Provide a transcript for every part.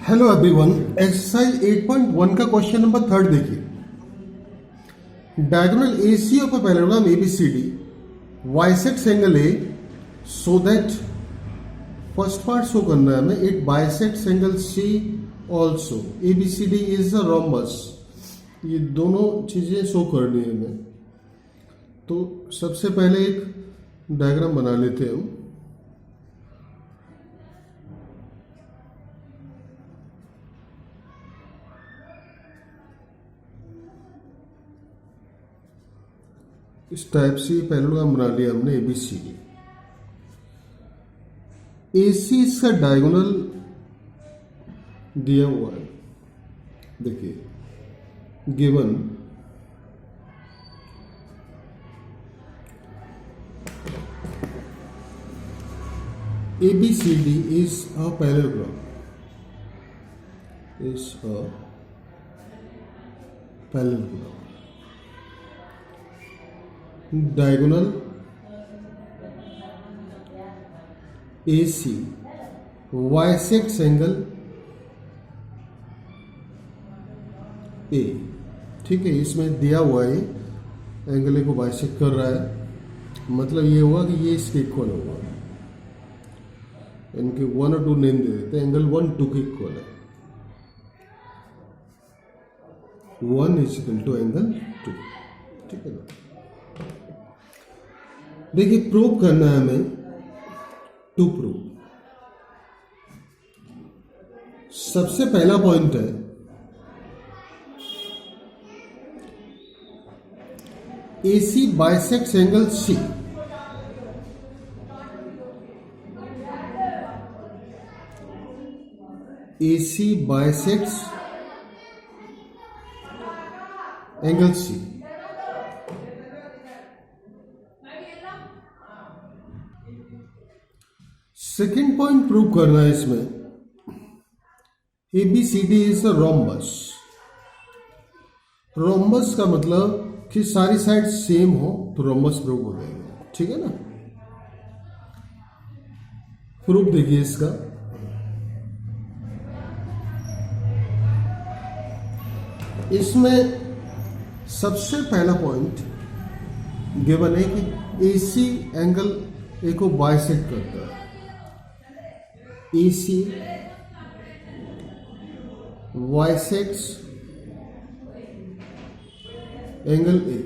Hello everyone, exercise 8.1 का question number 3 देखिए। Diagonal AC of a parallelogram ABCD bisects angle A so that first part show करना है हमें, it bisects angle C also. ABCD is a rhombus. ये दोनों चीजें show करनी है हमें। तो सबसे पहले एक डायग्राम बना लेते हैं हम। इस टाइप से पैरेललोग्राम बना लिया हमने एबीसीडी। एसी इसका डायगोनल दिया हुआ है, देखिए given ABCD is a parallelogram, is a parallelogram. Diagonal AC bisects angle A। ठीक है, इसमें दिया हुआ है एंगल A को बाइसेक्ट कर रहा है, मतलब ये हुआ कि ये इसके इक्वल होगा। इनके 1 और 2 नेम दे देते हैं। एंगल 1 2 के इक्वल है। 1 इज इक्वल टू एंगल 2। ठीक है ना। देखिए प्रूव करना है हमें, टू प्रूव। सबसे पहला पॉइंट है AC bisects angle C। AC bisects angle C। Second point prove करना है इसमें, ABCD is a rhombus. Rhombus का मतलब कि सारी साइड सेम हो तो रोम्बस प्रूव हो जाएगा। ठीक है ना। प्रूफ देखिए इसका। इसमें सबसे पहला पॉइंट गिवन है कि एसी एंगल ए को बाइसेक्ट करता है। AC bisects angle A,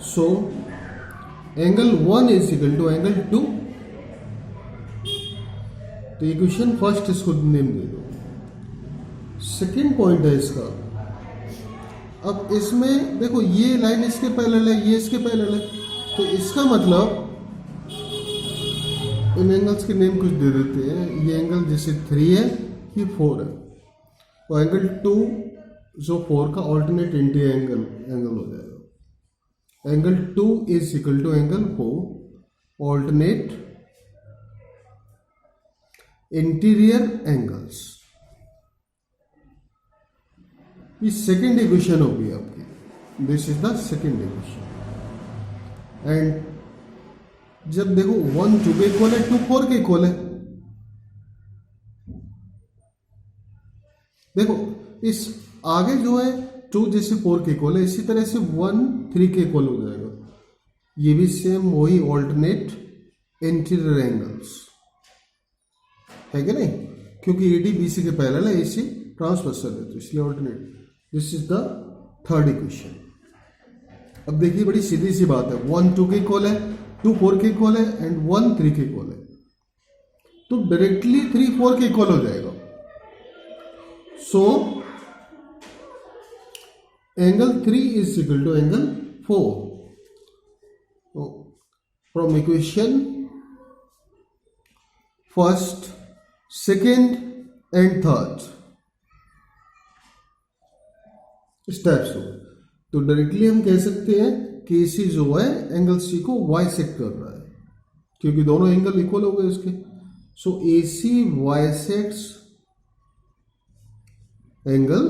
so angle 1 is equal to angle 2। तो इक्वेशन फर्स्ट इसको नेम दे दो। सेकेंड पॉइंट है इसका। अब इसमें देखो ये लाइन इसके पैरेलल है, ये इसके पैरेलल है, तो इसका मतलब इन एंगल्स के नेम कुछ दे देते हैं। ये एंगल जैसे 3 है, ये 4 है, और एंगल 2 जो 4 का ऑल्टरनेट एंटी एंगल हो जाएगा। Angle 2 is equal to angle 4 alternate interior angles. ये सेकेंड इक्वेशन होगी आपकी। This is the second equation. And जब देखो 1 2 के इक्वल है, 2 4 के इक्वल है। देखो इस आगे जो है 2 जैसे 4 के इक्वल है, इसी तरह से 1 3 के इक्वल हो जाएगा। ये भी सेम वही ऑल्टरनेट इंटीरियर एंगल्स है कि नहीं, क्योंकि AD BC के पैरेलल है, AC ट्रांसवर्सल है, तो इसलिए alternate. This is the third equation. अब देखिए बड़ी सीधी सी बात है, 1 2 के इक्वल है, 2 4 के इक्वल है, एंड 1 3 के इक्वल है, तो डायरेक्टली 3 4 के इक्वल हो जाएगा। So angle 3 is equal to angle 4 from equation first, second and third. इस टाइप से तो डायरेक्टली हम कह सकते हैं कि AC जो है एंगल C को बाइसेक्ट कर रहा है, क्योंकि दोनों एंगल इक्वल हो गए इसके। सो AC बाइसेक्ट्स एंगल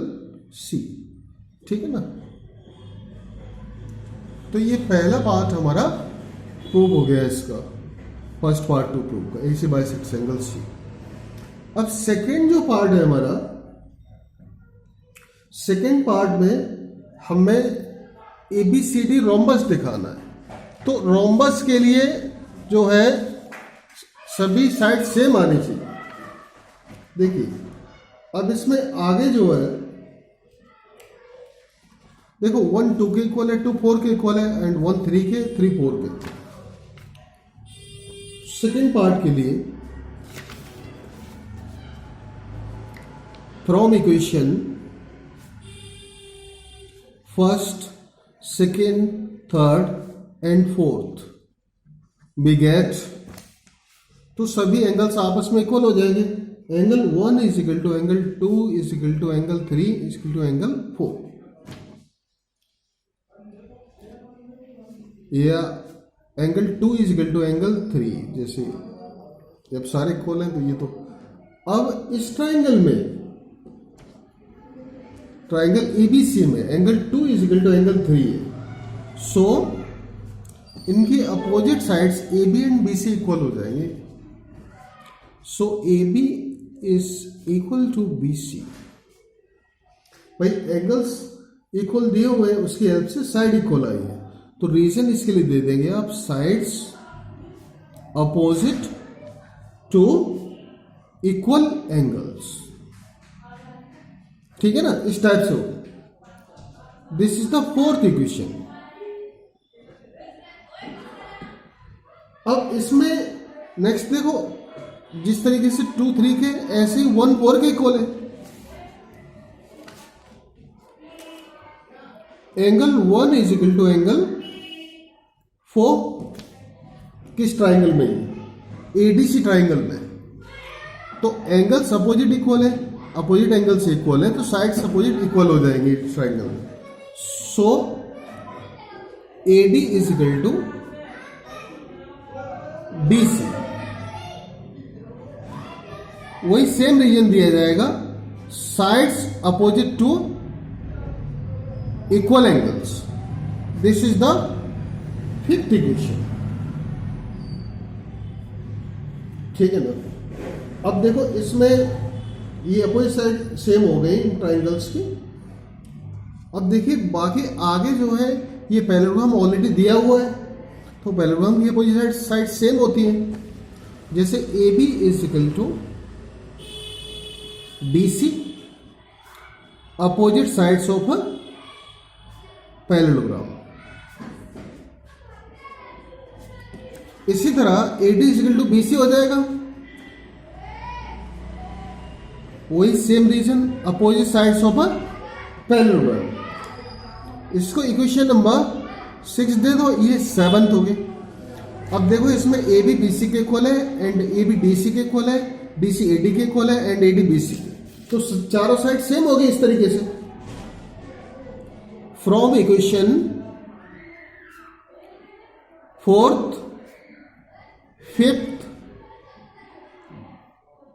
C। ठीक है ना। तो ये पहला पार्ट हमारा प्रूव हो गया इसका, फर्स्ट पार्ट टू प्रूव का, AC बाइसेक्ट्स एंगल C। अब सेकेंड जो पार्ट है हमारा, सेकेंड पार्ट में हमें ABCD रोम्बस दिखाना है। तो रोम्बस के लिए जो है सभी साइड सेम आनी चाहिए। देखिए अब इसमें आगे जो है देखो 1 2 के इक्वल है, 2 4 के इक्वल है एंड 1 3 के, 3 4 के। सेकेंड पार्ट के लिए from equation first, second, third and fourth we get, तो सभी एंगल्स आपस में इक्वल हो जाएंगे। Angle 1 is equal to angle 2 is equal to angle 3 is equal to angle 4, या angle 2 is equal to angle 3। जैसे जब सारे इक्वल हैं तो ये तो अब इस ट्राइंगल में, ट्राइंगल ABC में angle 2 is equal to angle 3 है। सो इनकी opposite sides AB and BC equal हो जाएंगे। So AB is equal to BC। भाई एंगल्स इक्वल दिए हुए हैं, उसकी हेल्प से साइड इक्वल आई है, तो रीजन इसके लिए दे देंगे आप sides opposite to equal angles. ठीक है ना, इस टाइप से हो। This is the fourth equation. अब इसमें नेक्स्ट देखो, जिस तरीके से 2 3 के ऐसे ही 1 4 के इक्वल है। Angle 1 is equal to angle 4 किस ट्राइंगल में, ADC ट्राइंगल में। तो एंगल्स अपोजिट इक्वल है, अपोजिट एंगल से इक्वल है, तो साइड्स अपोजिट इक्वल हो जाएंगे ट्राइंगल में। So AD is equal to BC। वही सेम रीजन दिया जाएगा, sides opposite to equal angles. This is the fifth equation. ठीक है ना। अब देखो इसमें ये अपोजिट साइड सेम हो गई इन ट्राइंगल्स की। अब देखिए बाकी आगे जो है ये पैरेललोग्राम ऑलरेडी दिया हुआ है, तो पैरेललोग्राम की अपोजिट साइड सेम होती है। जैसे AB is equal to BC opposite sides of a parallelogram. इसी तरह AD is equal to BC हो जाएगा, वही same reason, opposite sides of a parallelogram. इसको इक्वेशन नंबर 6 दे दो, ये 7th हो गई। अब देखो इसमें AB BC के इक्वल है एंड AB DC के इक्वल है, DC AD के इक्वल है एंड AD BC के, तो चारों साइड सेम हो गई इस तरीके से। From equation 4th, 5th,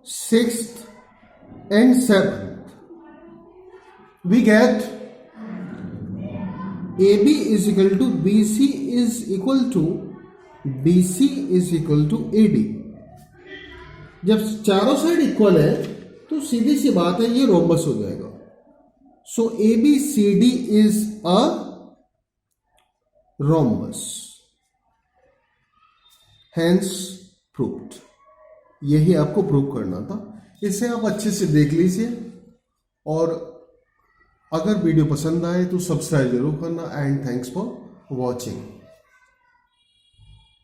6th and 7th we get AB is equal to BC is equal to DC is equal to AD। जब चारों साइड इक्वल है तो सीधी सी बात है ये रोम्बस हो जाएगा। So ABCD is a rhombus, hence proved. यही आपको प्रूव करना था। इसे आप अच्छे से देख लीजिए, और अगर वीडियो पसंद आए तो सब्सक्राइब जरूर करना। And thanks for watching.